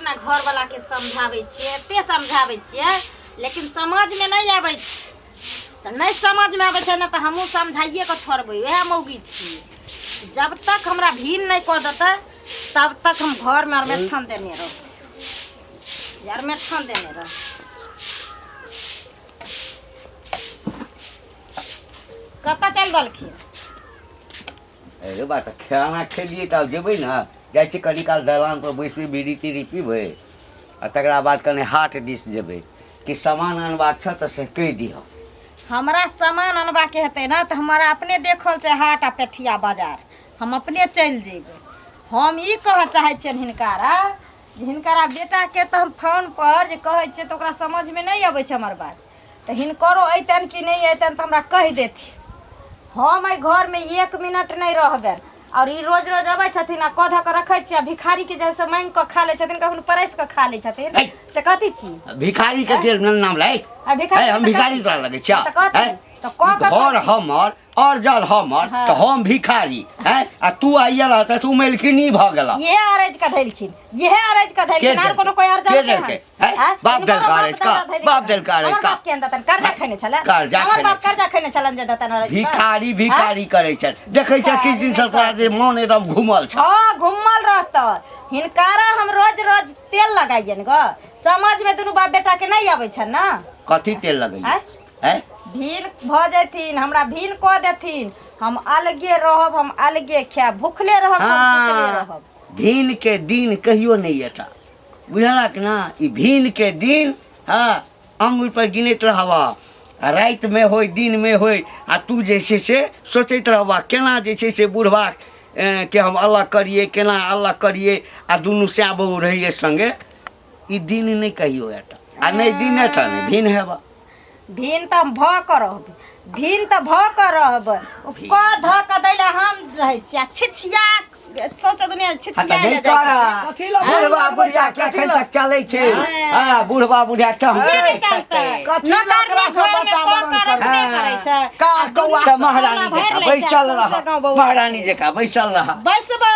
अपना घर वाला के समझावे छिए, एते समझावे छिए, लेकिन समझ में नहीं आवे छै। तो नहीं समझ में आवे छै ना तो हमहू समझाइए के छोड़बै। वह मौगी छिए, जब तक हमरा भीन नहीं कर देते तब तक हम घर में अरमेठन देने रहो, अरमेठन देने रहो। कत्ता चल दलखिन? अरे बात खाना खेलिए तब जेबै ना, जाइ छी कनी काल दलान पर बैसबै, बीड़ी तीड़ी पीबै आ तकरा बाद कने हाट दिस जेबै कि सामान अनबाक छ तऽ से कहि दिह। हमरा सामान अनबा के हेतै ना तो हमारा अपने देखल छै हाट आ पेठिया बाजार, हम अपने चल जेबै। हम ई कह चाहे छियन हिनकारा, हिनकारा बेटा के तो हम फोन पर जे कहै छियै तो ओकरा समझ में नहीं आबै छै हमर बात। तो हिनकरो अइतन कि नहीं अइतन तो हमरा कह देथिन। हम एहि घर में 1 मिनट नहीं रहबे। और ई रोज रोज अबै छथिन आ कह के रखै छियै, भिखारी के जैसे मांग के खा ले छथिन, कखनो परैस के खा ले छथिन, से कथी छी? भिखारी के नाम लै? हम भिखारी तोरा लगै छ? घर हमर और जल हमर तो हम भिखारी है आ तू आइया रहता तू मेलकिनी भ गेला। ये अरेज का धैलखिन, ये अरेज का धैलखिन, आर कोनो कोई अर्ज नहीं है। बाप दल का अरेज का, बाप दल का अरेज का के अंदर कर्जा खैने छले, कर्जा हमर बाप कर्जा खैने छलन जे दतन अरेज। भिखारी भिखारी करे छ, देखै छ किछ दिन सरकार जे मन एकदम घुमल छ। हां घुमल रहत। हिनकारा हम रोज रोज तेल लगाइयन ग, समझ में दुनु बाप बेटा के नहीं आबै छ ना। कथी तेल लगै है? भीन भ जथिन, हमरा भीन क देथिन, हम अलगे रहब, हम अलगे खायब, भूखले रहब, हम भूखले रहब। भीन के दिन कहियो नहीं एता, बुझलक ना? ई भीन के दिन हाँ अंगुर पर गिनैत रहबा, रात में होय दिन में होय आ तू जे छै से सोचैत रहबा केना जे छै से बुढ़वा के हम अलग करिए, केना अलग करिए आ दुनू सै बहू रहिए संगे। ई दिन नहीं कहियो एता आ नहीं दिन एता नहीं भीन हेबा। भीन त हम भ कर रहब, भीन त भ कर रहब, क ध क दैला हम रहै छी आ छिछिया सोच दुनिया छिछिया ले जाय। कथी ल बुढ़वा बुढ़िया के एखन तक चलै छै? हां बुढ़वा बुढ़िया टहल कथी लकड़ा सब वातावरण करै छै का कौआ महारानी जका बैसल रह, महारानी जका बैसल रह। बैसबै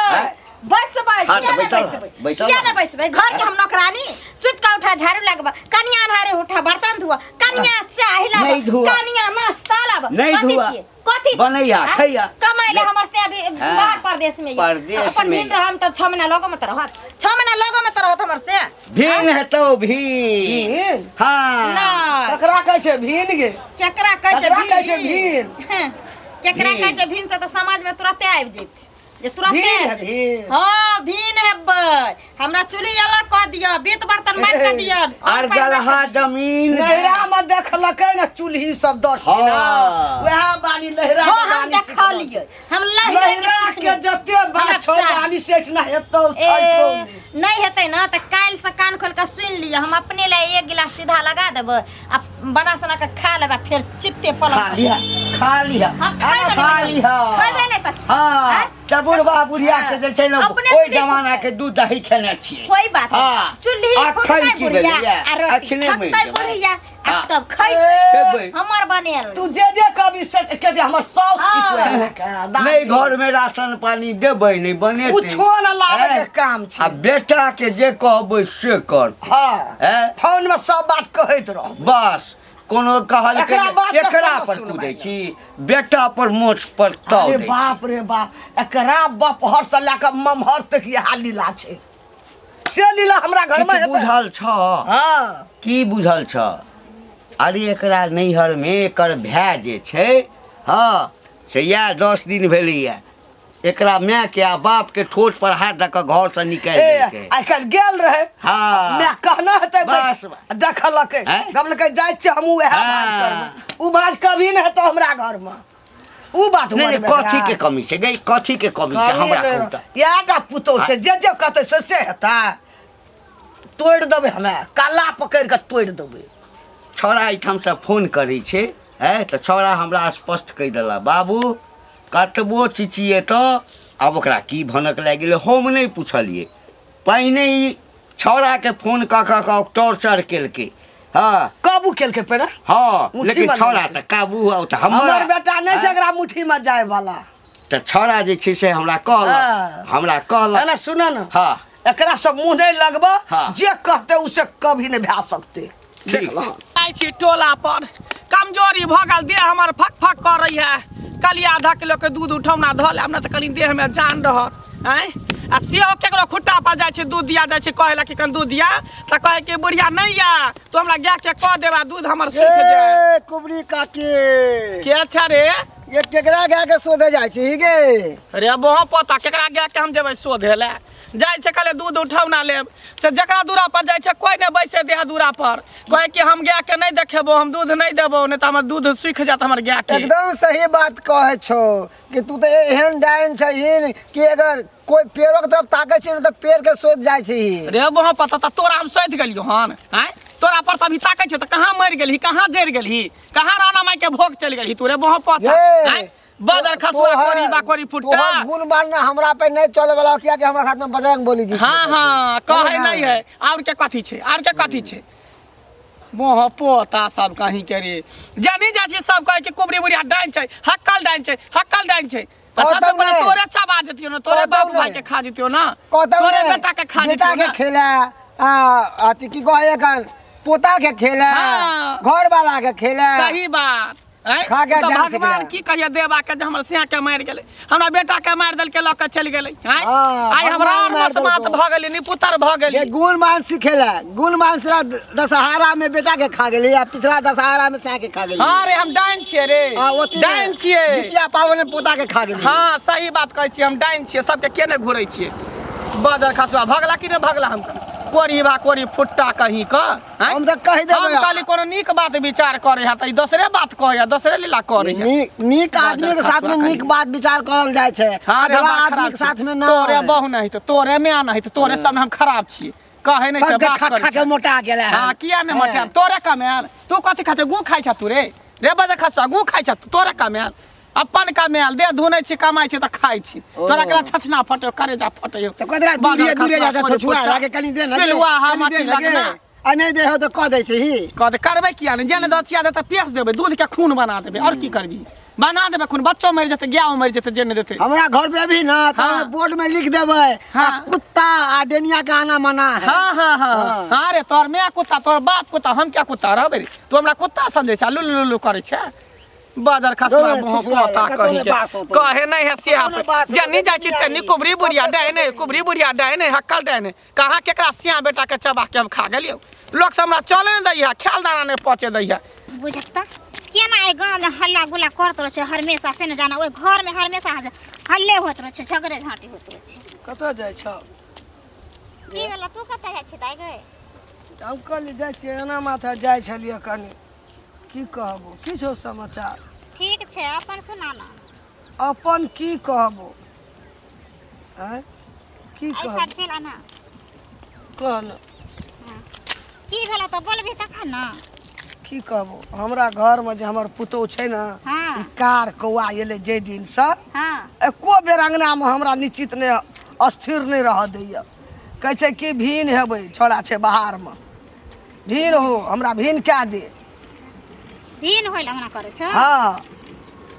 बैसबै हाँ, किया ना बैसबै? घर के हम नौकरानी, सुत का उठा झाड़ू लगबा, कनिया धारे उठा बर्तन धुआ, कनिया चाय हिलाबा, कनिया नाश्ता लाबा, नहीं धुआ कथी बनैया खैया कमाइले हमर से अभी बाहर परदेश में अपन दिन रहम त 6 महीना लगो में त रहत, 6 महीना लगो में त रहत हमर से। भीन हेतौ भीन। हां केकरा कहै छै भीन गे? केकरा कहै छै भीन? केकरा कहै छै भीन से त समाज में तुरंते आबि जैत जे तुरंते। हां भीन हेबै, हमरा चुली अलग क दिया, बीत बर्तन मार क दिया, और गलहा जमीन नहरा में देखलकै ना चूल्ही सब 10 किला वह बानी लहरा में हम देखा लिए, हम लहरा के जते बात छौ बानी सेठ ना हेतौ नहीं हेतै ना त काल से कान खोल के सुन लिया, हम अपने ले 1 गिलास सीधा लगा देब आ बड़ा सना के खा लेबा, फिर चित्ते पलक खा लिया खा लिया खैबे नहीं त हां त बुढ़वा बुढ़िया के जे छै ना ओइ जमाना के दूध दही खेने छियै। कोई बात नहीं, चुल्ही फुकबै बुढ़िया आ रोटी खतै बुढ़िया आ तब खैबै हमर बनेल। तू जे कभी से के हमर सब चितवे नहीं घर में राशन पानी देबै नहीं बनेतै, कुछो ना लागे के काम छै। आ बेटा के जे कहबै से कर। हां फोन में सब बात कहैत रह बस। कोनो कहल के एकरा पर कूदै छी, बेटा पर मोछ पर ताव दै छी। बाप रे बाप, एकरा बपहर से लेके ममहर तक यह लीला छै। से लीला हमरा घर में बुझल छ? हां की बुझल छ? अरे एकरा नैहर में एकर भाय जे छै हां से या 10 दिन भेलैया, एकरा माय के आ बाप के ठोट पर हाथ रख के घर से निकाल देलकै। आइकाल गेल रहे हां मैं कहना हेतै बस देखलकै गबलकै जाय छै हमहू वह बात करब। उ बात कभी न हेतौ हमरा घर में। उ बात नहीं कथी के कमी छै गई, कथी के कमी छै हमरा कहता? याटा पुतो छै जे कहतै से हेतै, तोड़ देबै हमे काला पकड़ के तोड़ देबै। छौड़ा एठाम से फोन करै छै त छौड़ा हमरा स्पष्ट कहि देला बाबू कतबो चिचिए तो अब ओकरा की भनक लाग गेलै हम नहीं पूछलिए, पहिने ई छौड़ा के फोन क टॉर्चर केलकै। हां काबू केलकै पे ना। हां लेकिन छौड़ा त काबू हो त हमर बेटा नहीं छै एकरा मुट्ठी में जाय वाला। त छौड़ा जे छै से हमरा कहला ना सुन ना हां एकरा सब मुंह नहीं लगबा हाँ। जे कहते उसे कभी नहीं भा सकते देख लो आई छी टोला पर कमजोरी भ गेल देह हमर फक फक कर रही है कल आधा किलो के दूध उठौना धऽ लेब ने तऽ कनी देह में जान रहत हैं आ सेहो केकरो खुट्टा पर जाइ छै दूध दिया जाइ छै कहला कि कन दूध दिया तऽ कहे कि बुढ़िया नहीं या तो हमरा गाय के कह देबा दूध हमर सूख जाय कुबरी काकी के छ रे ये केकरा गाय के सोधे जाइ छी गे रे बोह पता केकरा गाय के हम जेबै शोधे ले जाइ छै कले दूध उठौना लेब से जकरा दूरा पर जाइ छै कोई ने बैसे दे दूरा पर कहे कि हम गाय के नहीं देखेबो हम दूध नहीं देबो नहीं तो हमर दूध सूख जात हमर गाय के एकदम सही बात कहे छो कि तू तो एहन डाइन छहिन कि अगर कोई पेड़ो के तरफ ताके छी तो पेड़ के सोध जाइ छी रे बोह पता त तोरा हम सोध गेलियो हन हैं तोरा पर तभी ताकै छै त कहां मर गेलही कहां जर गेलही कहां राणा माई के भोग चल गेलही तोरे बोह पता हैं बदर खसुआ कोरी बाकोरी फुटका गुण मान हमरा पे नहीं चले वाला किया कि हमरा हाथ में बजरंग बोली दी हां कहे नहीं है और के कथी छै और के कथी छै मोह पोता सब कहीं के रे जानी जा छी सब कहे कि कुबरी बुढ़िया डाइन छै हक्कल डाइन छै सबसे पहले तोरे चबा जतियो ना तोरे बाप भाई के खा जतियो ना तोरे बेटा के खा जतियो बेटा के खेला अति की कहे कन पोता के खेला घर वाला के खेला सही बात खा के जा भगवान की कहिए देवा के हमर सिया के मार गेले हमरा बेटा के मार देल के लक चल गेले आई हमरा और मसमात भ गेले निपुतर भ गेले गुण मान सिखेला गुण मान से दशहरा में बेटा के खा गेले या पिछला दशहरा में सिया के खा गेले हां रे हम डाइन छिए रे डाइन छिए जितिया पावन में पोता के खा गेले हां सही बात कहै छी हम डाइन छिए सबके केने घुरै छिए बदर खसुआ भगला कि ने भगला हम कोरी बा कोरी फुट्टा कहीं का हम त कहि देबै हम खाली कोनो नीक बात विचार करे है त दूसरे बात कहे दूसरे लीला करे है नीक आदमी के साथ में नीक बात विचार करल जाय छै अधवा आदमी के साथ में ना तोरे बहु नहीं तो तोरे में नहीं तो तोरे सब हम खराब छी कहे नहीं छै बात करे खा के मोटा गेले हां किया ने मोटा तोरे कमेल तू कथि खा छ गु खाइ छ तू रे बजे खसुआ गु खाइ छ तोरे कमेल अपन कमेल दे धुनै छी कमाइ छी त खाइ छी तोरा कला छछना फटो करेजा फटयो त कदरा दूरे जा छछुआ लागे कनी दे ना पिलुआ हम लगना आ नहीं दे हो तो कह दे छी कह दे करबे किया ने जेने दचिया दे त पेस देबे दूध के खून बना देबे और की करबी बना देबे खून बच्चो मर जते गाय मर जते जेने देते हमरा घर पे भी ना त बोर्ड में लिख देबे कुत्ता आ डेनिया का आना मना है हां रे तोर मैं कुत्ता तोर बाप कुत्ता हम क्या कुत्ता रहबे तू हमरा कुत्ता समझे छ लुलु करे छ बाजार खसला मोह पोता कहे नहीं है सिया जनी जाय छी तनी कुबरी बुढ़िया डायने कुबरी बुढ़िया डायने हक्कल डायने कहां केकरा सिया बेटा के चबा के हम खा गेलियो लोग से हमरा चले न दैया ख्याल दाना ने पहुंचे दैया बुझत केना ए गांव में हल्ला गुला करत रह छ हमेशा से न जाना ओइ घर में हमेशा हल्ले होत रह छ झगड़े झांटी होत रह छ कतऽ जाइ छ की भेला तू कतऽ जाइ छी दाइ गए हम कल जाइ छी एना माथा जाइ छलिए कनी की कहबो की छौ समाचार ठीक छै अपन सुना ना अपन की कहबो हैं की ऐसा कहबो चला ना कह न की भेला तो बोलबी तखन ना की कहबो हमरा घर में जे हमर पुतौ छै ना हां ई कार कौआ एले जे दिन से हां एको बेर अंगना में हमरा निश्चित ने अस्थिर नहीं रह दैया कहै छै कि भीन हेबै छोड़ा छै बाहर में भीन हो हमरा भीन क्या दे भीन होइला ना करे छ हां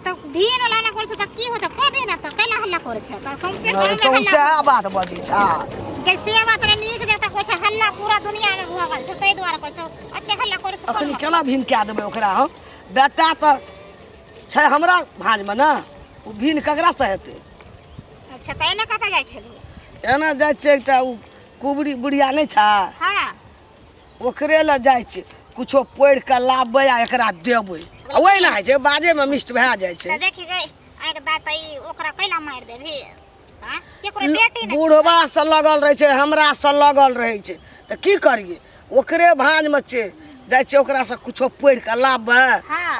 तो भीन वाला ना करे छ त की होत क दे ना त कैला हल्ला करे छ त सबसे गांव तो में से हल्ला बात बजी छ कैसे बात रे नीक देता कोछ हल्ला पूरा दुनिया में हुआ गल छ तै द्वारा कोछ अते हल्ला करे छ अखनी केना भीन क्या देबै ओकरा हम बेटा त छै हमरा भांज में ना ओ भीन ककरा से हेतै अच्छा तै ना कतऽ जाइ छली एना जाइ छै एकटा उ कुबरी बुढ़िया नहीं छ हां ओकरे ल जाइ छै कुछो पोड़ के लाबे आ एकरा देबै आ ओइ ना है छै बाजे में मिष्ट भए जाइ छै त देखि गई आइ के दाता ई ओकरा कैला मार देबी हां केकरो बेटी नै बूढ़वा से लगल रहे छै हमरा से लगल रहे छै त की करिए ओकरे भांज में छै जाइ छै ओकरा से कुछो पोड़ के लाबे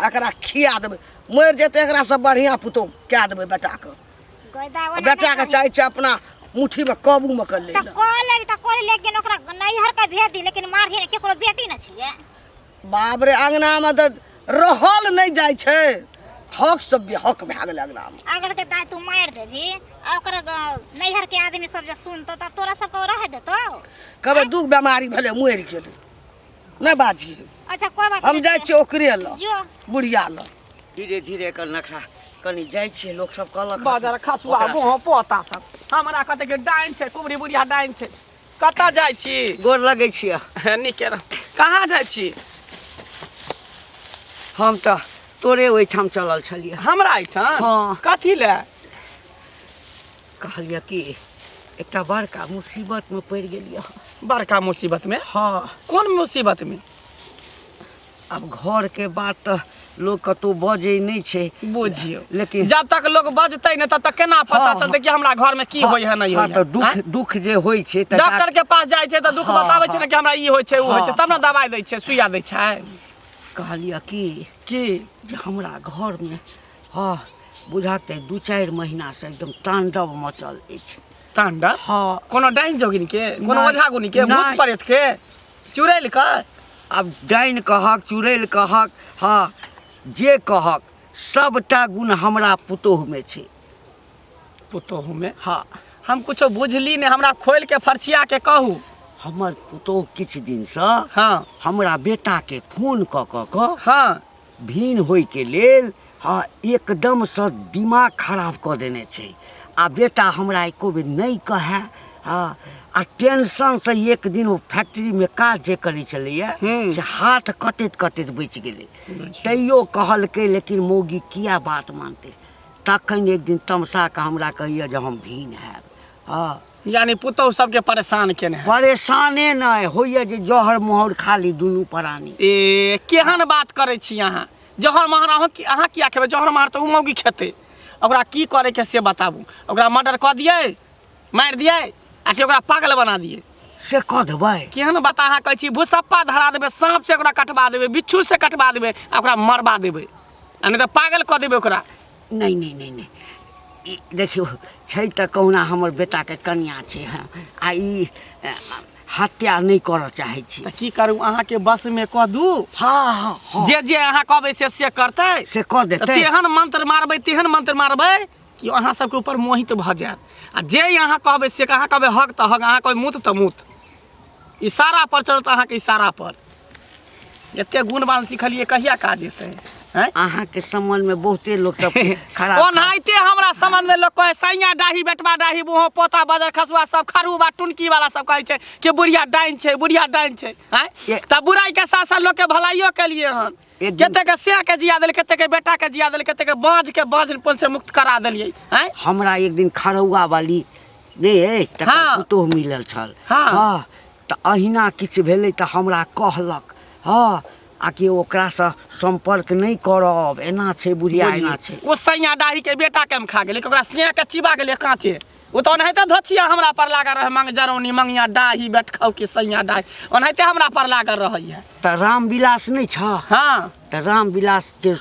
एकरा खिया देबै मर जेतै एकरा से बढ़िया पुतो क्या देबै बेटा के बेटा के चाहे छै अपना मुट्ठी में काबू में कर ले त कॉल लेकिन ओकरा नैहर का भेज दी लेकिन मार ही केकरो बेटी न छिए बाप रे अंगना में त रहल नहीं जाइ छै हक सब हक भए गेल अंगना में अगर के दाय तू मार देबी आ ओकर नैहर के आदमी सब जे सुनतो त तोरा सब को रह देतो कबे दुख बीमारी भेले मर गेलै नहीं बाजी अच्छा कोई बात हम जाइ छी ओकरे ल जो बुढ़िया ल धीरे धीरे कर नखरा कनी जाइ छी लोग सब कहलक बाजार खसुआ मोह पोता सब हमरा कहते के डाइन छै कुबरी बुढ़िया डाइन छै कतऽ जाइ छी? गोर लगै छियै। नीके रह। कहाँ जाइ छी? हम तऽ तोरे ओहिठाम चलल छलियै। हमरा एहिठाम? हाँ। कथी लए? कहलियै कि एकटा बड़का मुसीबतमे पड़ि गेलियै। बड़का मुसीबत में? हाँ। कौन मुसीबत में? अब घर के बात तो लोग कतौ बजे नहीं छे। बुझियो लेकिन जब तक लोग बजते न तब तक केना पता हाँ, चलते कि हमरा घर में की होय है नहीं हाँ, होय तो है? दुख दुख जे होय छे त डॉक्टर के पास जाय छे त दुख हाँ, बताबै छे हाँ। न कि हमरा ई होय छे उ होय छे हाँ, तब न दवाई दै छे सुइया दै छे। कहलियै कि की जे हमरा घर में हाँ बुझाते 2-4 महीना से एकदम तांडव मचल अछि। तांडव? हाँ। कोनो डाइन जोगिन के, कोनो नहीं, ओझा गुनी के, भूत नहीं। प्रेत के, चुड़ैल के? अब डाइन कहक चुड़ैल कहक हाँ जे कहक सबटा गुण हमरा पुतोह में छे। पुतोहू में? हाँ हम कुछो बुझली ने, हमरा खोल के फरछिया के कहू। हमर पुतोह किछ दिन से हाँ हमरा बेटा के फोन क हाँ भीन होय के लेल हाँ एकदम से दिमाग खराब क देने छे। आ बेटा हमरा एको बेर नहीं कहे हाँ आ टेंशन से एक दिन वो फैक्ट्री में काज जे करी चलैया से हाथ कटैत कटैत बच गेले। तैयो कहलकै लेकिन मौगी किया बात मानते। तखन एक दिन तमसा के हमरा कहिए जे हम भीन हैब। हाँ यानी पुतोह सबके परेशान केने है। परेशाने नहीं होइए जे जहर मोहर खाली दुनू प्राणी। ए केहन बात करे छी अहाँ? जहर महर अहाँ किया खेबै? जहर महर तो उ मौगी खेते। ओकरा की करे के से बताबू। ओकरा मर्डर क दिए, मार दिए आ कि ओकरा पागल बना दिए? से कह देबै। केहन बात अहाँ कहै छी? भूसप्पा धरा देबै, सांप से ओकरा कटवा देबै, बिच्छू से कटवा देबै आ ओकरा मरवा देबै आ नहीं तो पागल क देबै ओकरा। नहीं नहीं नहीं नहीं देखियो छै त कहुना हमर बेटा के कन्या छे हाँ आ ई हत्या नहीं कर चाहे छी। त की करू? अहाँ के बस में कह दू? हाँ हाँ हाँ जे जे अहाँ कहबै से करतै। से कह त देते। तेहन मंत्र मारबै कि अहाँ सबके ऊपर मोहित भ जायत। आ जे अहाँ कहबै से अहाँ कहबै हक त हक, अहाँ कहबै मुत त मुत। इशारा पर चलत अहाँ के इशारा पर। एते गुणवान सिखलिए कहिया काज हेतै? हैं? अहाँ के संबंध में बहुते लोग सब खराब ओनाहिते हमरा संबंध में लोग कहे सैया डाही बेटवा डाही मुँह पोता बजर खसुआ सब खरुबा टुनकी वाला सब कहे छे कि बुढ़िया डाइन छे, बुढ़िया डाइन छे। हैं? त बुराई के साथ साथ लोग के भलाइयो के लिए हन। केते के से के जिया देल, केते के बेटा के जिया देल, केते के बांझपन से मुक्त करा देलिए। हैं? हमरा एक दिन खरौआ वाली नहीं तकर हाँ। पुतोह मिलल छल। हाँ। हाँ त अहिना किछ भेलै त हमरा कहलक हाँ आ कि ओकरा से संपर्क नहीं करब, एना छे बुढ़िया एना छे। ओ सैया डाही के बेटा के हम खा गेले, ओकरा सिया के चिबा गेले कांचे। ओ तो ओनाहिते धोछिया हमरा पर लागल रहे, मंग जरौनी मंगिया डाही बैठ खाऊ के सैया डाही ओनाहिते हमरा पर लागल रहैया। त रामविलास नहीं छ? हाँ त रामविलास के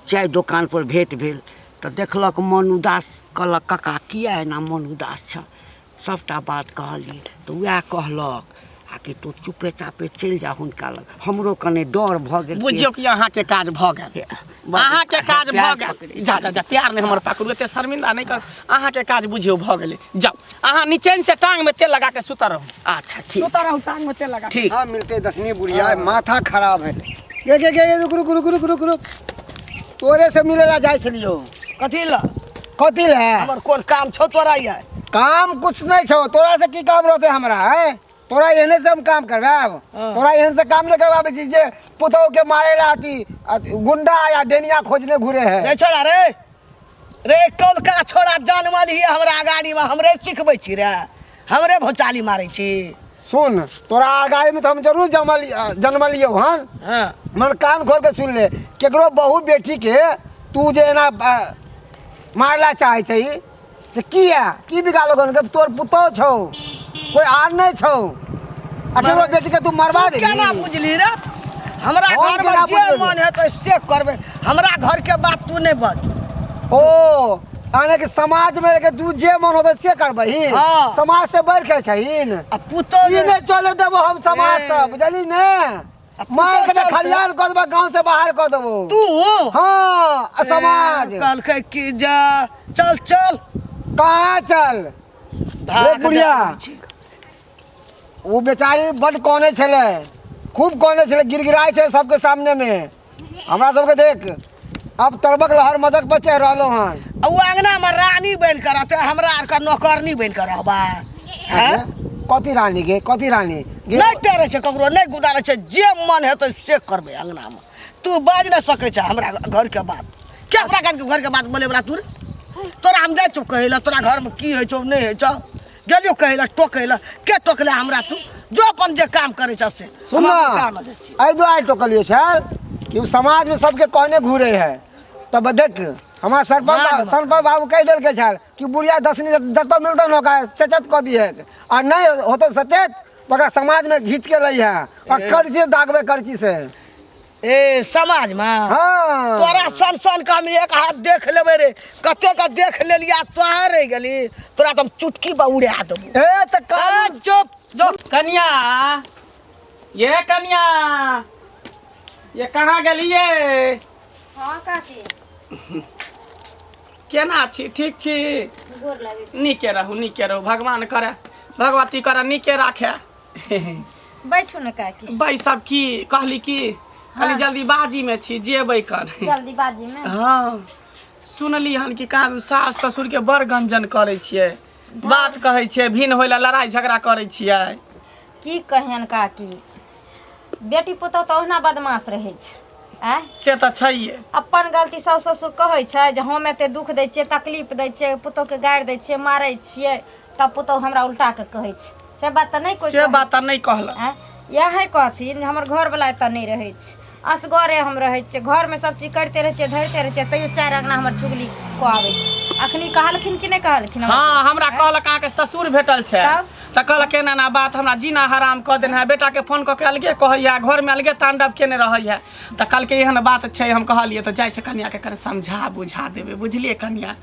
चाय दुकान पर भेंट भेल त देखलक मन उदास, कहलक काका किया एना मन उदास छ? सबटा बात कहलिए त वएह कहलक आ कि तू चुपे चापे चल जा हुनका लग। हमरो कने डर भ गेल। बुझियो कि अहाँ के काज भ गेल। अहाँ के काज भ गेल। जा जा जा प्यार नहीं हमर पकड़ू, एते शर्मिंदा नहीं कर। अहाँ के काज बुझियो भ गेले। जाओ अहाँ नीचे से टांग में तेल लगा के सुता रहो। अच्छा ठीक सुता रहो टांग में तेल लगा। ठीक। हाँ मिलते दसनी बुढ़िया माथा खराब है। के रुक रुक रुक रुक रुक रुक तोरे से मिलेला जाय छलियो। कथी ला? कथी ले? हमर कोन काम छौ तोरा ये? काम कुछ नहीं छो, तोरा से की काम रहते हमरा है? तोरा एहने से हम काम करवाब? तोरा एहन से काम नहीं करवाबे छी जे पुतौ के मारे लाती गुंडा या डेनिया खोजने घुरे है। रे छोड़ा रे कौन का छोड़ा जान वाली है हमरा गाड़ी में हमरे सिखबै छी रे, हमरे भौचाली मारै छी। सुन तोरा आगाड़ी में तो हम जरूर जन्मलियो हन। हाँ मन कान खोल के सुन ले, केकरो बहू बेटी के तू जे ना मारला चाहे छी से किया की बिगाड़ लगन के? तोर पुतौ छौ, कोई आर नहीं छौ, अकेलो बेटी के तू मरवा दे। केना बुझली रे? हमरा हम घर में केना जे बुझली? मन है तो से करबे, हमरा घर के बात तू नहीं बज। ओ आने के समाज में के तू जे मन होते से करबही। हाँ। समाज से बढ़ के छहीन। आ पुतौ ई नहीं चले देबो हम समाज से, बुझली ने? मार के चलते। खलियान कर देबो, गांव से बाहर कर देबो। तू हाँ समाज कल के की जा चल चल कहाँ चल? भाग बुढ़िया। जा पीछे। वो बेचारी बड़ कोने छले, खूब कोने छले, गिरगिराए छे सबके सामने में। हमरा सबके देख अब तरबक लहर मदक पर चढ़ रहलो हन। आ वो अंगना में रानी बन कर रहते, हमरा आर का नौकरनी बन कर रहबा। हैं? कथी रानी गे कथी रानी गे नहीं टेरे छे ककरो नहीं गुदारे छे जे मन हेतै से करबे अंगना में तू बाज न सकै छ हमरा घर के बात क्या पता घर के बात बोले वाला तू रे? तोरा हम जाय चुप कहैला तोरा घर में की होइ छौ नहीं होइ छौ गेलियो कहैला टोकैला के टोकले हमरा तू जो अपन जे काम करे छ से सुन आई दुआई टोकलियो छल कि समाज में सबके कहने घूरे है तब देख हमारा सरपंच बाबू कह दिल के छल कि बुढ़िया दसनी जतो मिलतो न का सचेत क दिए और नहीं होतो सचेत तो समाज में घींच के रही है और कर्ची दागबे कर्ची से ए समाज में हाँ तोरा सन का हम एक हाथ देख लेबे रे कते का देख लेलिया तोहा रह गेली तोरा तुम चुटकी पर उड़ा देबो ए त चुप जो कन्या ये कन्या ये कहाँ गेलिए हाँ काकी केना छी ठीक छी गोर लागे छी। नीके रहू भगवान करे भगवती करे नीके राखे बैठू न काकी बैसब की कहली की कहली जल्दीबाजी में छी जेबै कर जल्दीबाजी में हाँ सुनली हन कि कान सास ससुर के बड़ गंजन करे छियै बात कहै छियै भिन्न होइ ला लड़ाई झगड़ा करे छियै की कहियन काकी बेटी पुतौह तो ओहिना बदमाश रहै छै आय से तऽ छैहे अपन गलती सास ससुर कहै छै जे हम एते दुख दै छियै तकलीफ दै छियै पुतौह के गारि दै छियै मारै छियै तब पुतौह हमरा उल्टा के कहै छै से बात तऽ नहि कोई से बात तऽ नहि कहल यही कहथिन जे हमर घर वाला एतऽ नहि रहै छै असगरे हम रहै छियै घर में सब चीज करते रहै छियै धरते रहै छियै तैयो चारि अङ्गना हमर चुगली को आबै छै अखनी कहलखिन कि नहि कहलखिन हाँ हमरा कहलक अहाँके ससुर भेटल छै तऽ कहलक एना ना बात हमरा जीना हराम कऽ देने है बेटा के फोन कऽ के अलगे कहैया घर में अलगे तांडव केने रहैया तऽ कहलकै एहन बात छै हम कहलियै तऽ जाइ छै कन्या के कने समझा बुझा देबै बुझलियै कन्या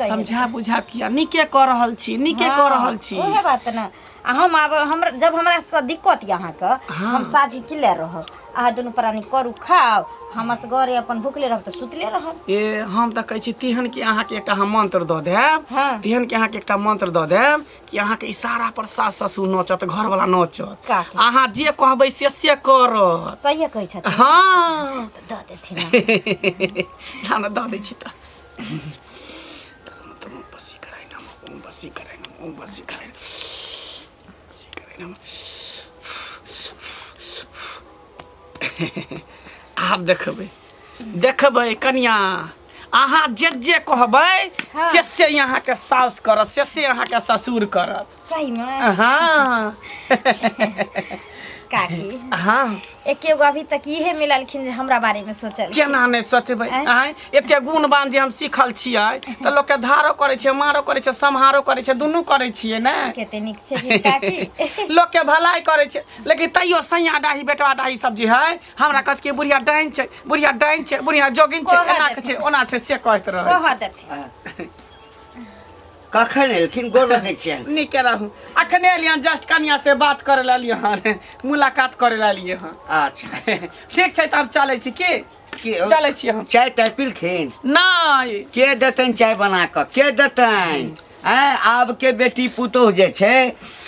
समझा बुझा किया नीके कऽ रहल छी नीके कऽ रहल छी ओहे बात न हम आब हमरा जब हमरा से दिक्कत य अहाँ के हम साझी किले रहब अहाँ दुनू प्राणी करू खाओ हम असगरे अपन भूखले रहब तऽ सुतले रहब ए हम तऽ कहै छी तिहन कि अहाँके एकटा हम मंत्र दऽ देब तिहन कि अहाँके एकटा मंत्र दऽ देब कि अहाँके इशारा पर सास ससुर नचत घर वाला नचत अहाँ जे कहबै से करत सही कहै छथि हाँ दऽ देथिन ना दऽ दै छी तऽ बसी कराइ ना बसी कराइ ना बसी कराइ बसी कराइ ना आब देखबै कन्या अहाँ जे कहबै से यहाँ के साउस करत से यहाँ के ससुर करत सही में हाँ काकी हाँ एकेगो अभी तक इहे मिललखिन जे हमरा बारे में सोचल केना नहीं सोचबै आय एते गुणवान जे हम सीखल छियै तऽ लोक के धारो करे छै मारो करे छै सम्हारो करे छै दुनू करे छियै ने कते नीक छै काकी लोक के भलाई करे छै लेकिन तैयो सैया डाही बेटवा डाही सब जे है हमरा कहत के बुढ़िया डाइन छै बुढ़िया जोगिन छै एना के छै ओना छै से कहत रहै कह देथिन कखन एलखिन गोर रखै छियन नीके रहू अखने एलियन जस्ट कन्या से बात करे लालिए हन मुलाकात करे लालिए हन अच्छा ठीक छै तब चलै छी की चलै छी हम चाय ताय पीलखिन नहीं के देतन चाय बना कऽ के देतन आब के बेटी पुतोह जे छै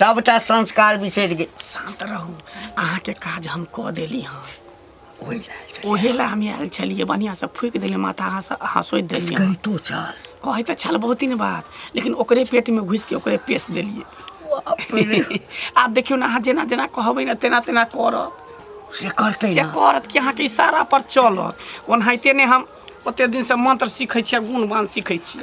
सबटा संस्कार बिसरि गेल शांत रहू अहाँ के काज हम कऽ देली हन ओहे ला हम आयल छलिए बढ़िया से फूक देली माथा अहाँ सोच देलिए तो चल कहे तो छल बहुत दिन बात लेकिन ओकरे पेट में घुस के ओकरे पेश देलिए आप देखियो ना अहाँ जेना जेना कहबै ना तेना तेना करत से करतै से करत कि अहाँ के इशारा पर चलत ओनाहिते ने हम ओते दिन से मंत्र सीखै छी गुणवान सीखै छी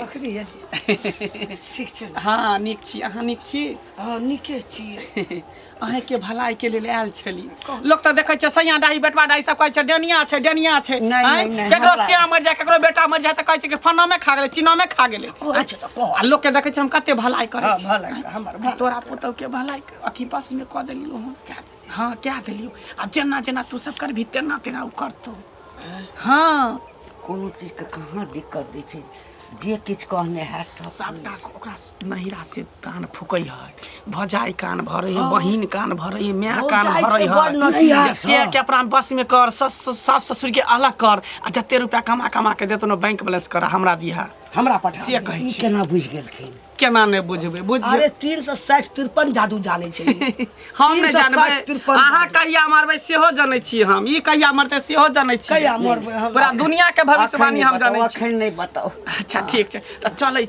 ठीक छै हाँ नीक छी अहाँ नीक छी हाँ नीके छी अहे के भलाई के लेल आयल छली लोग तो देखे छै सैया डाही बेटवा डाही सब कहै छै डेनिया छै केकरो सिया मर जाए केकरो बेटा मर जाए त कहै छै कि फन्ना में खा गेलै चिन्ना में खा गेलै आ लोग के देखे छै हम कते भलाई करै छी भलाई हमर तोरा पुतौ के भलाई अथी बस में क देलियो हम हाँ क्या देलियो अब जेना जेना तू सब करभी तेना तेना उ करतो हाँ कोनो चीज के कहाँ दिक्कत दै छै जे किछ कहने है सबटा ओकरा नहिरा से कान फुकै है भजाई कान भरे है बहिन कान भरे है माय कान भरे है से के अपना बस में कर सास ससुर के अलग कर आ जते रुपया कमा के देतो न बैंक बैलेंस कर हमरा दिहा हमरा पठा से कहै छी केना बुझ गेलखिन केना ने बुझबे बुझ अरे 360 53 जादू जाने छै हम ने जानबै अहाँ कहिया मारबै सेहो जानै छी हम ई कहिया मरतै सेहो जानै छी कहिया मरबै हम पूरा दुनिया के भविष्यवाणी हम जानै छी अखन नहीं बताओ अच्छा ठीक छै त चलै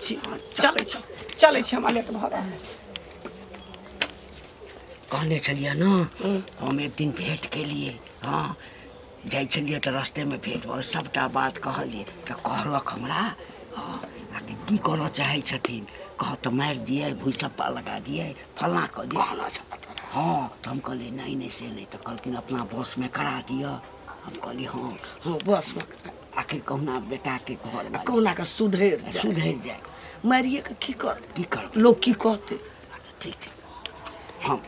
छी हम लेट भ रहल कहने छलिए ना हम एक दिन भेंट केलिए हाँ जाइ छलिए तऽ रस्तेमे भेंट भऽ सबटा बात कहलिए तऽ कहलक हमरा हाँ की करऽ चाहै छथिन कह तऽ मारि दिए भूसप्पा लगा दिए फल्लाँ कऽ दिए हाँ तऽ हम कहलिए नहीं से नहीं तऽ कहलखिन अपना बसमे करा दिअ हम कहलिए हाँ हाँ बस आखिर कहुना बेटाके घर कहुना के सुधैर जाए मारिए के की कर की कर लोग की कहते अच्छा ठीक छै हम